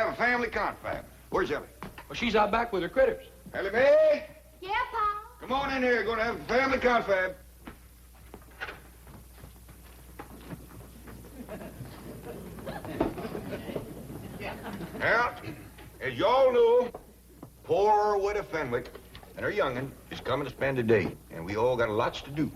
have a family confab. Where's Ellie? Well, she's out back with her critters. Ellie Mae? Yeah, Pa? Come on in here. Gonna have a family confab. Now, as you all know, poor widow Fenwick and her young'un is coming to spend the day, and we all got lots to do.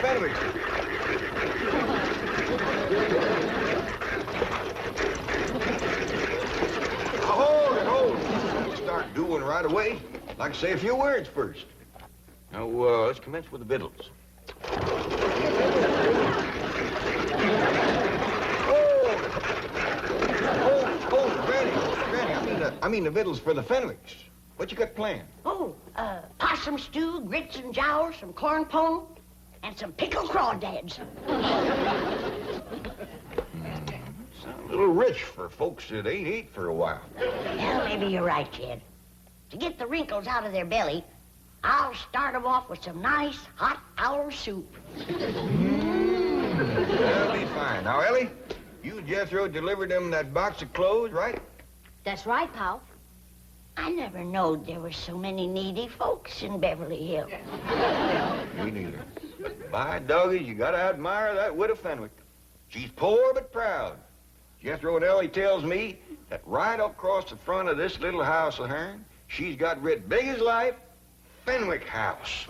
Fenwick. Hold it. We'll start doing right away. I'd like to say a few words first. Now, let's commence with the victuals. Granny, I mean the victuals for the Fenwicks. What you got planned? Oh, possum stew, grits and jowls, some corn pone, and some pickled crawdads. Sounds a little rich for folks that ain't ate for a while. Well, maybe you're right, kid. To get the wrinkles out of their belly, I'll start them off with some nice hot owl soup. That'll be fine. Now, Ellie, you and Jethro delivered them that box of clothes, right? That's right, Pal. I never knowed there were so many needy folks in Beverly Hills. Me neither. By doggies, you gotta admire that widow Fenwick. She's poor but proud. Jethro and Ellie tells me that right across the front of this little house of hers, she's got writ big as life, Fenwick House.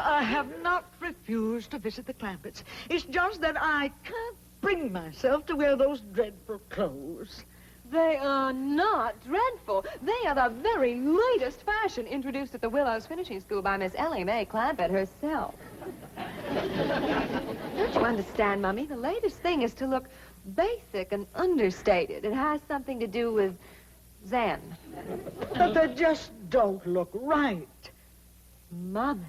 I have not refused to visit the Clampetts. It's just that I can't bring myself to wear those dreadful clothes. They are not dreadful. They are the very latest fashion introduced at the Willows Finishing School by Miss Ellie Mae Clampett herself. Don't you understand, Mummy? The latest thing is to look basic and understated. It has something to do with Zen. But they just don't look right. Mummy,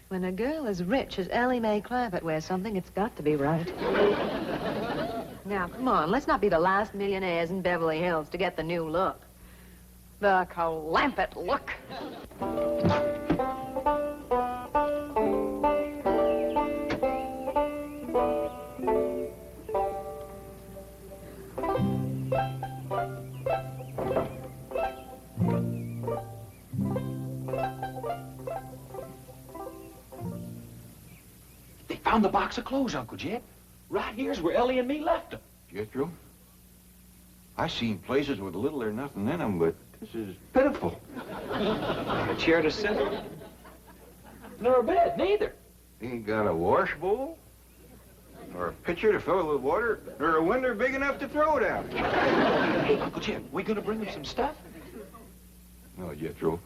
when a girl as rich as Ellie Mae Clampett wears something, it's got to be right. Now, come on, let's not be the last millionaires in Beverly Hills to get the new look. The Clampett look. Found the box of clothes, Uncle Jed. Right here's where Ellie and me left them. Jethro, I seen places with little or nothing in them, but this is pitiful. Not a chair to sit in. Nor a bed, neither. Ain't got a wash bowl, nor a pitcher to fill it with water, nor a window big enough to throw it out. Hey, Uncle Jed, we gonna bring them some stuff? No, Jethro.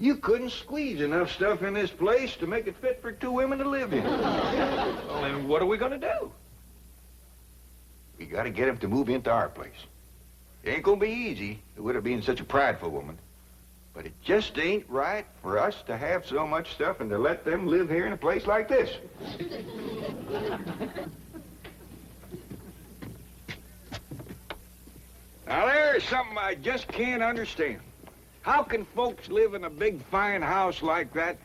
You couldn't squeeze enough stuff in this place to make it fit for two women to live in. Well, then what are we gonna do? We gotta get him to move into our place. It ain't gonna be easy, with her being such a prideful woman. But it just ain't right for us to have so much stuff and to let them live here in a place like this. Now, there's something I just can't understand. How can folks live in a big, fine house like that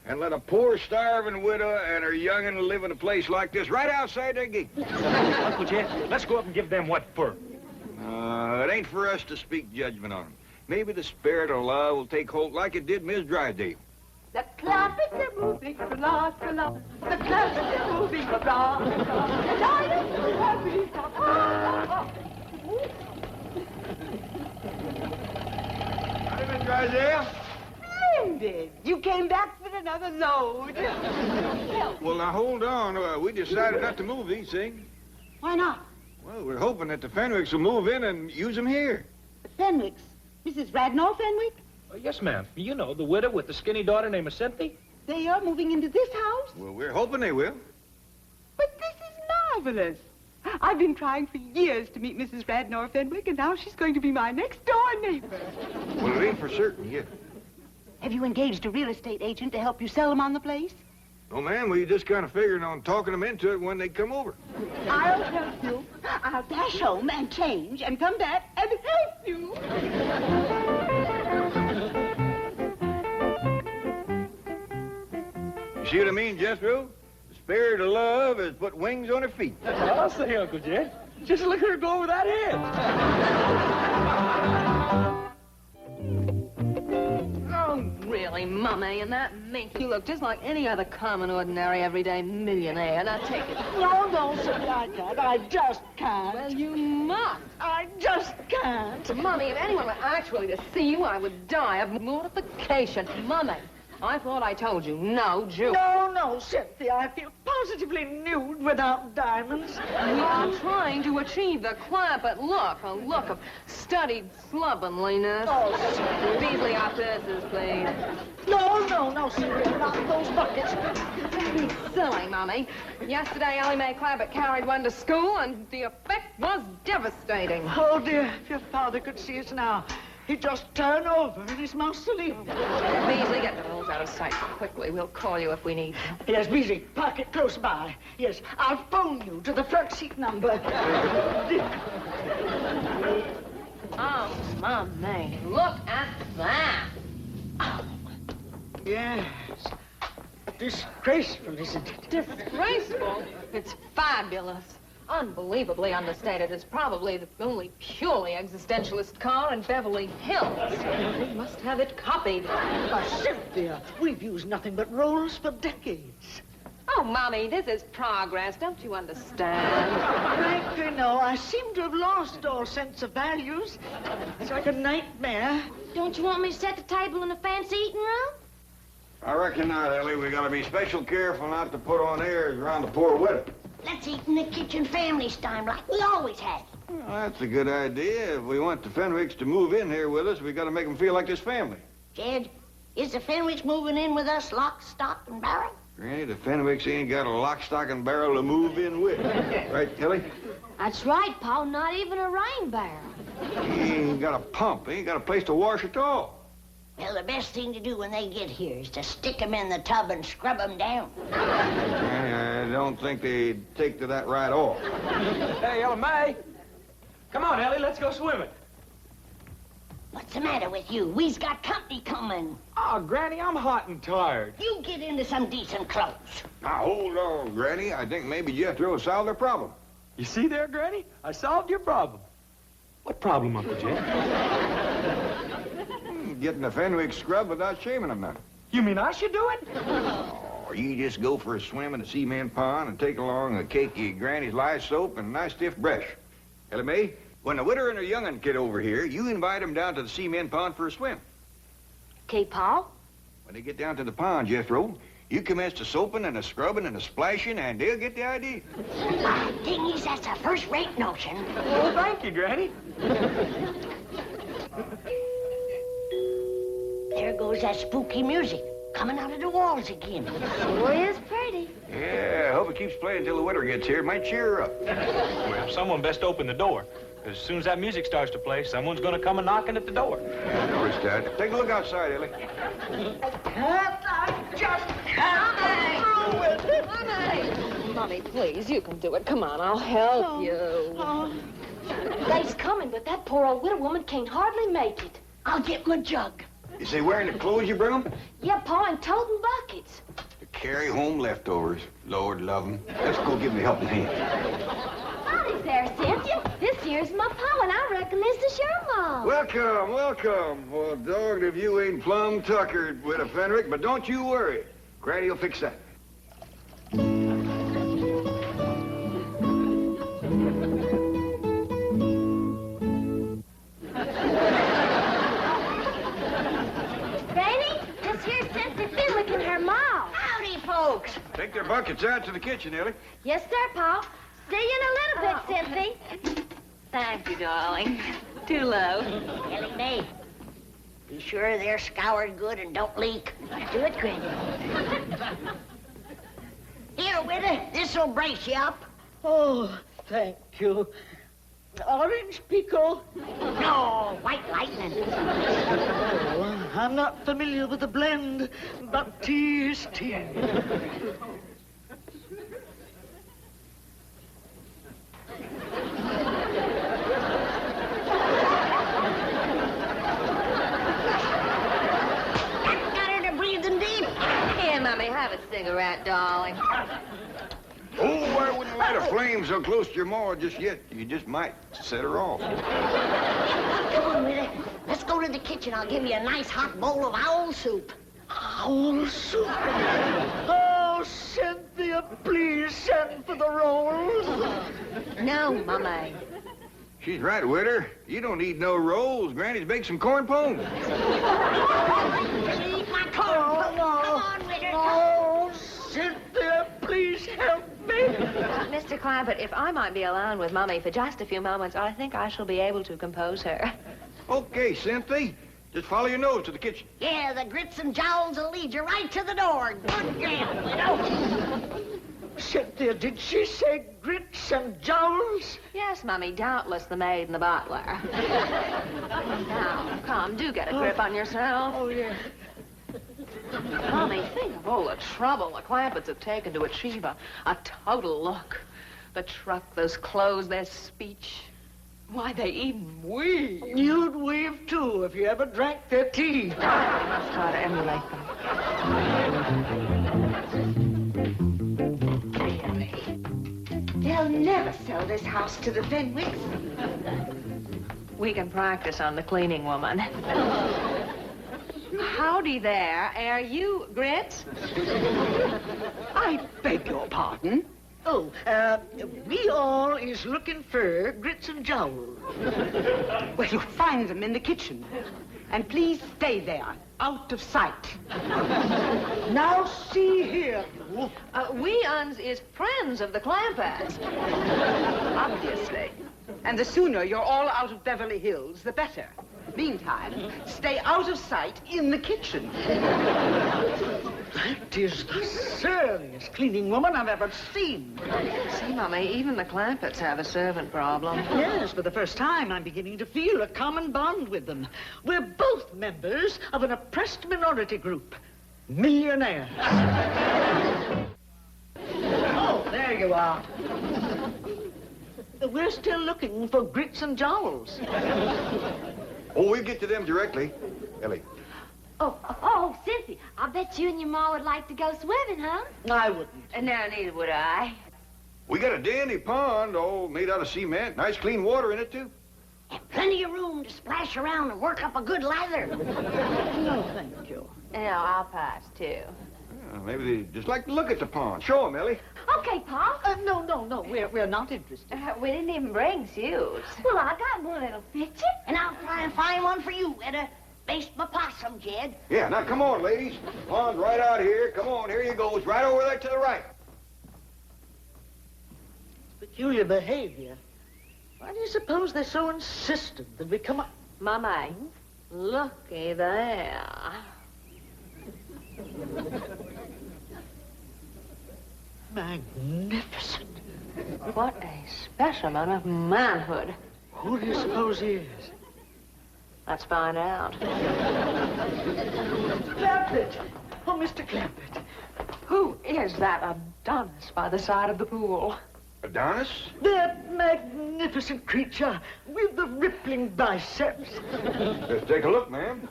and let a poor, starving widow and her young'un live in a place like this right outside their gate? Uncle Jed, let's go up and give them what for. It ain't for us to speak judgment on them. Maybe the spirit of love will take hold like it did Miss Drydale. The Clampetts are moving from la to la. The Clampetts are moving from la to la. And I am so happy. Miss Drydale? Splendid. You came back with another load. Well, now, hold on. We decided not to move these things. Why not? Well, we're hoping that the Fenwicks will move in and use them here. The Fenwicks? Mrs. Radnor Fenwick? Oh, yes, ma'am. You know, the widow with the skinny daughter named Cynthia. They are moving into this house? Well, we're hoping they will. But this is marvelous. I've been trying for years to meet Mrs. Radnor Fenwick, and now she's going to be my next-door neighbor. Well, it ain't for certain yet. Have you engaged a real estate agent to help you sell them on the place? No, ma'am, we just kind of figured on talking them into it when they come over. I'll help you. I'll dash home and change and come back and help you. You see what I mean, Jethro? The spirit of love has put wings on her feet. I'll say, Uncle Jed. Just look at her go over that head. Oh, really, Mummy, and that makes you look just like any other common, ordinary, everyday millionaire. Now, take it. No, Cynthia, I can't. I just can't. Well, you must. I just can't. Mummy, if anyone were actually to see you, I would die of mortification. Mummy, I thought I told you, no Jew. No, Cynthia, I feel positively nude without diamonds. We are trying to achieve the Clampett look, a look of studied slovenliness. Oh, Cynthia. Beasley, our purses, please. No, Cynthia, not those buckets. Be silly, Mummy. Yesterday, Ellie Mae Clampett carried one to school, and the effect was devastating. Oh, dear, if your father could see us now, he'd just turn over in his mausoleum. Beasley, get the rolls out of sight quickly. We'll call you if we need to. Yes, Beasley, park it close by. Yes, I'll phone you to the front seat number. Oh, Mummy, look at that. Yes. Disgraceful, isn't it? Disgraceful. It's fabulous. Unbelievably understated. It's probably the only purely existentialist car in Beverly Hills. We must have it copied. Cynthia, we've used nothing but rolls for decades. Oh, Mommy, this is progress. Don't you understand? Frankly, no. I seem to have lost all sense of values. It's like a nightmare. Don't you want me to set the table in the fancy eating room? I reckon not, Ellie. We gotta be special careful not to put on airs around the poor widow. Let's eat in the kitchen family style like we always have. Well, that's a good idea. If we want the Fenwicks to move in here with us, we gotta make them feel like this family. Jed, is the Fenwicks moving in with us lock, stock, and barrel? Granny, the Fenwicks ain't got a lock, stock, and barrel to move in with. Right, Ellie? That's right, Pa. Not even a rain barrel. He ain't got a pump. He ain't got a place to wash at all. Well, the best thing to do when they get here is to stick them in the tub and scrub them down. Granny, I don't think they'd take to that right off. Hey, Ellie Mae. Come on, Ellie, let's go swimming. What's the matter with you? We's got company coming. Oh, Granny, I'm hot and tired. You get into some decent clothes. Now, hold on, Granny. I think maybe Jethro solved their problem. You see there, Granny? I solved your problem. What problem, Uncle Jed? Getting the Fenwick scrub without shaming them none. You mean I should do it? Oh, you just go for a swim in the cement pond and take along a cakey Granny's lye soap and a nice stiff brush. Ellie Mae, when the widow and her young'un get over here, you invite them down to the cement pond for a swim. Okay, Pa? When they get down to the pond, Jethro, you commence the soaping and the scrubbing and the splashing, and they'll get the idea. Dingies, that's a first-rate notion. Well, thank you, Granny. There goes that spooky music coming out of the walls again. Sure is pretty. Yeah, I hope it keeps playing until the widow gets here. It might cheer her up. Well, someone best open the door. As soon as that music starts to play, someone's gonna come a knocking at the door. Yeah, I noticed that. Take a look outside, Ellie. I just can't through with it. Mummy! Mummy, please, you can do it. Come on, I'll help you. Oh. They's coming, but that poor old widow woman can't hardly make it. I'll get my jug. Is they wearing the clothes you brought them? Yeah, Pa, and toting buckets. To carry home leftovers. Lord love them. Let's go give them a helping hand. Howdy there, Cynthia. This here's my Pa, and I reckon this is your mom. Welcome, welcome. Well, dogged if you ain't plumb tuckered with a Fenwick, but don't you worry. Granny will fix that. Folks. Take their buckets out to the kitchen, Ellie. Yes, sir, Pa. See you in a little bit, Cynthia. Thank you, darling. Too low. Ellie Mae, be sure they're scoured good and don't leak. Do it, Granny. Here, widow, this'll brace you up. Oh, thank you. Orange pico. No, white lightning. Oh, I'm not familiar with the blend, but tea is tea. That got her to breathing deep. Here, Mommy, have a cigarette, darling. Oh, I wouldn't light a flame so close to your maw just yet. You just might set her off. Come on, Rita. Let's go to the kitchen. I'll give you a nice hot bowl of owl soup. Owl soup. Oh, Cynthia, please send for the rolls. No, Mommy. She's right, Witter. You don't need no rolls. Granny's baked some corn pone. Leave my corn. Come on, Rita. Oh, Cynthia, please help me. Mr. Clampett, if I might be alone with Mummy for just a few moments, I think I shall be able to compose her. Okay, Cynthia. Just follow your nose to the kitchen. Yeah, the grits and jowls will lead you right to the door. Good girl, Widow. Cynthia, did she say grits and jowls? Yes, Mummy, doubtless the maid and the butler. Now, come, do get a grip on yourself. Oh, yeah. Mummy, think of all the trouble the Clampetts have taken to achieve a total look. The truck, those clothes, their speech. Why, they even weave. You'd weave, too, if you ever drank their tea. I must try to emulate them. They'll never sell this house to the Fenwicks. We can practice on the cleaning woman. Howdy there. Are you Grits? I beg your pardon. Oh, we all is looking for grits and jowls. Well, you'll find them in the kitchen. And please stay there, out of sight. Now see here. We uns is friends of the Clampetts. Obviously. And the sooner you're all out of Beverly Hills, the better. Meantime, stay out of sight in the kitchen. That is the surliest cleaning woman I've ever seen. See, Mummy, even the Clampetts have a servant problem. Yes, for the first time, I'm beginning to feel a common bond with them. We're both members of an oppressed minority group. Millionaires. Oh, there you are. We're still looking for grits and jowls. Oh, we'll get to them directly. Ellie. Oh, Cynthia, I bet you and your ma would like to go swimming, huh? I wouldn't. No, neither would I. We got a dandy pond all made out of cement. Nice clean water in it, too. And plenty of room to splash around and work up a good lather. No, thank you. No, I'll pass, too. Maybe they just like to look at the pond. Show them, Ellie. Okay, Pa. No, we're not interested. We didn't even bring suits. Well, I got one that'll fit you. And I'll try and find one for you, Etta. Baste my possum, Jed. Yeah, now come on, ladies. Pond's right out here. Come on, here you go. It's right over there to the right. Peculiar behavior. Why do you suppose they're so insistent that we come up? Mummy, looky there. Magnificent. What a specimen of manhood. Who do you suppose he is? Let's find out. Clampett! Oh, Mr. Clampett. Who is that Adonis by the side of the pool? Adonis? That magnificent creature with the rippling biceps. Let's take a look, ma'am.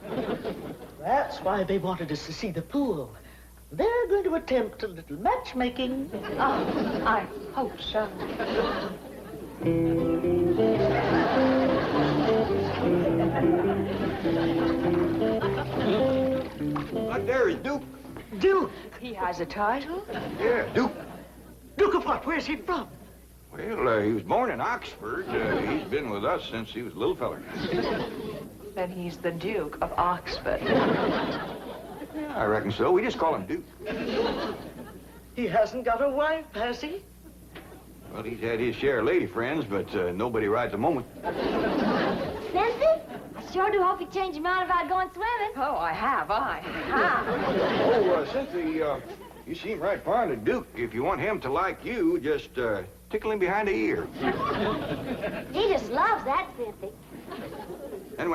That's why they wanted us to see the pool. They're going to attempt a little matchmaking. Oh, I hope so. Right there is Duke. Duke! He has a title? Yeah, Duke. Duke of what? Where's he from? Well, he was born in Oxford. He's been with us since he was a little feller. Then he's the Duke of Oxford. Yeah, I reckon so. We just call him Duke. He hasn't got a wife, has he? Well, he's had his share of lady friends, but nobody right at the moment. Cynthia, I sure do hope you change your mind about going swimming. Oh, I have. Oh, Cynthia, you seem right fond of Duke. If you want him to like you, just tickle him behind the ear. He just loves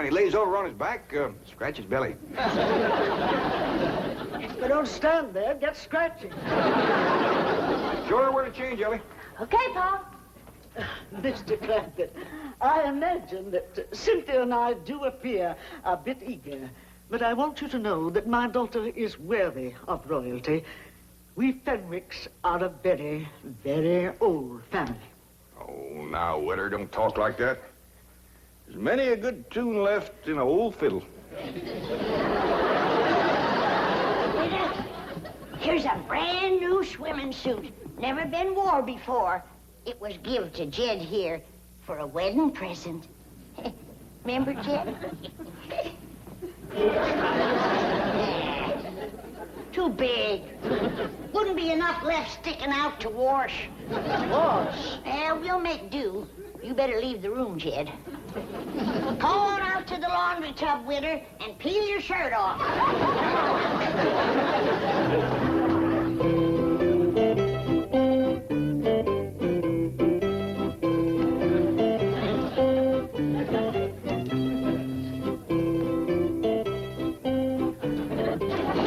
when he lays over on his back, scratch his belly. But don't stand there. Get scratching. Show her where to change, Ellie. Okay, Pa. Mr. Clampett, I imagine that Cynthia and I do appear a bit eager, but I want you to know that my daughter is worthy of royalty. We Fenwicks are a very, very old family. Oh, now, Witter, don't talk like that. There's many a good tune left in an old fiddle. Here's a brand new swimming suit. Never been wore before. It was give to Jed here for a wedding present. Remember, Jed? Too big. Wouldn't be enough left sticking out to wash. Wash? We'll make do. You better leave the room, Jed. Go on out to the laundry tub, Witter, and peel your shirt off.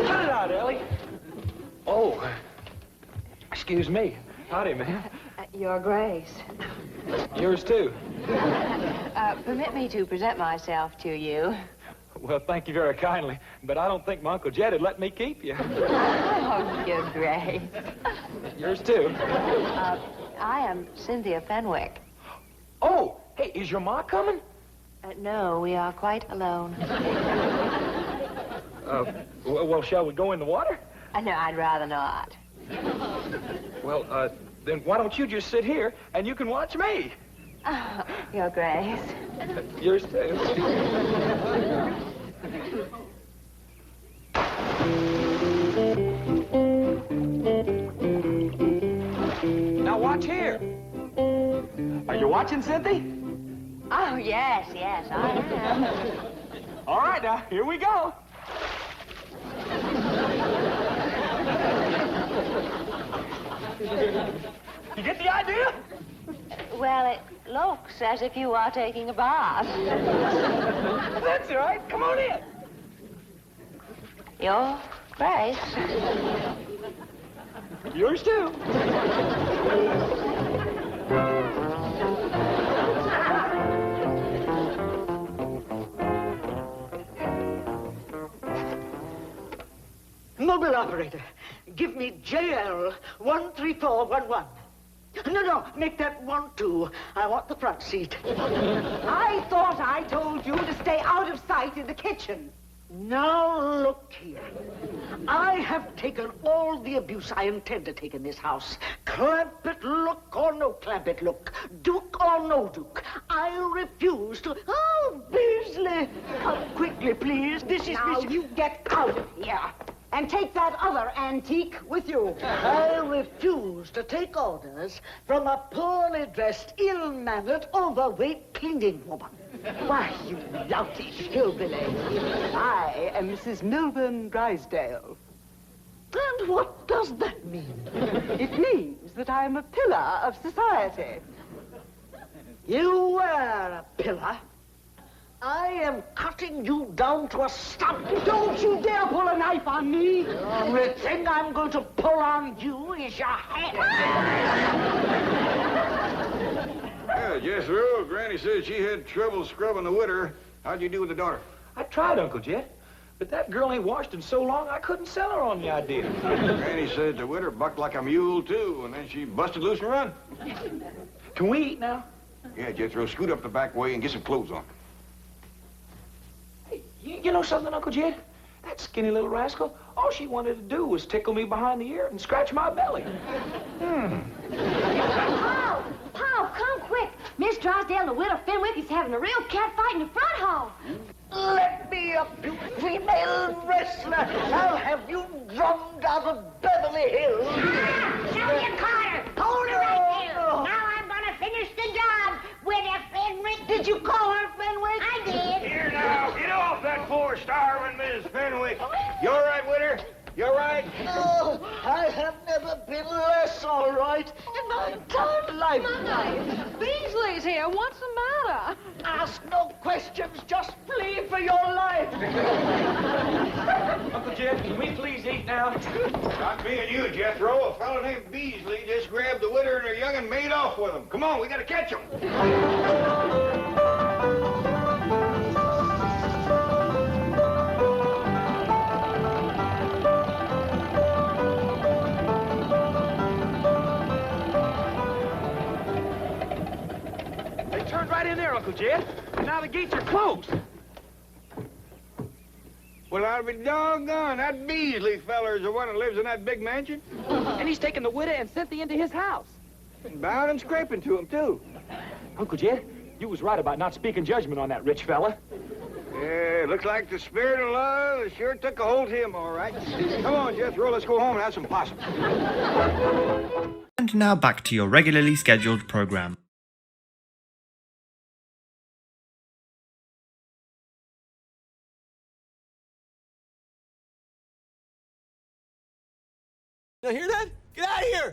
Cut it out, Ellie. Oh, excuse me. Howdy, ma'am. Your Grace. Yours too. Permit me to present myself to you. Well, thank you very kindly, but I don't think my Uncle Jed would let me keep you. Oh, Your Grace. Yours too. I am Cynthia Fenwick. Oh, hey, is your ma coming? No, we are quite alone. Well, shall we go in the water? No, I'd rather not. Well, then why don't you just sit here and you can watch me? Oh, Your Grace. Yours too. Now watch here. Are you watching, Cynthia? Oh, yes, I am. All right, now, here we go. You get the idea? Well, it looks as if you are taking a bath. That's right. Come on in. Your Grace. Yours too. Mobile operator, give me JL 13411. No, make that 12. I want the front seat. I thought I told you to stay out of sight in the kitchen. Now look here. I have taken all the abuse I intend to take in this house. Clampett look or no Clampett look. Duke or no Duke. I refuse to... Oh, Beasley! Come quickly, please. This is... Now you get out of here. And take that other antique with you. I refuse to take orders from a poorly dressed, ill-mannered, overweight cleaning woman. Why, you loutish hillbilly. I am Mrs. Milburn Drysdale. And what does that mean? It means that I am a pillar of society. You were a pillar. I am cutting you down to a stump. Don't you dare pull a knife on me. The only thing I'm going to pull on you is your head. Yeah, Jethro, Granny said she had trouble scrubbing the Witter. How'd you do with the daughter? I tried, Uncle Jed, but that girl ain't washed in so long I couldn't sell her on the idea. Granny said the Witter bucked like a mule, too, and then she busted loose and run. Can we eat now? Yeah, Jethro, scoot up the back way and get some clothes on. You know something, Uncle Jed? That skinny little rascal, all she wanted to do was tickle me behind the ear and scratch my belly. Paul, come quick. Miss Drysdale and the widow Fenwick is having a real cat fight in the front hall. Let me up, you female wrestler. I'll have you drummed out of Beverly Hills. Sylvia Carter, hold her right there. Now I'm gonna finish the job with a Fenwick. Did you call her Fenwick? I did. Here now, get off that poor starving Miss Fenwick. You all right, Witter? You all right? Oh, I have never been less all right in my entire life. Beasley's here. What's the Father! Ask no questions, just flee for your life. Uncle Jed, can we please eat now? Not me and you, Jethro. A fellow named Beasley just grabbed the widow and her young and made off with them. Come on, we gotta catch them. They turned right in there, Uncle Jed. And now the gates are closed. Well, I'll be doggone. That Beasley feller's the one that lives in that big mansion. And he's taken the widow and Cynthia into his house. And bowing and scraping to him, too. Uncle Jed, you was right about not speaking judgment on that rich fella. Yeah, looks like the spirit of love sure took a hold of him, all right. Come on, Jethro, let's go home and have some possum. And now back to your regularly scheduled program. Now hear that? Get out of here!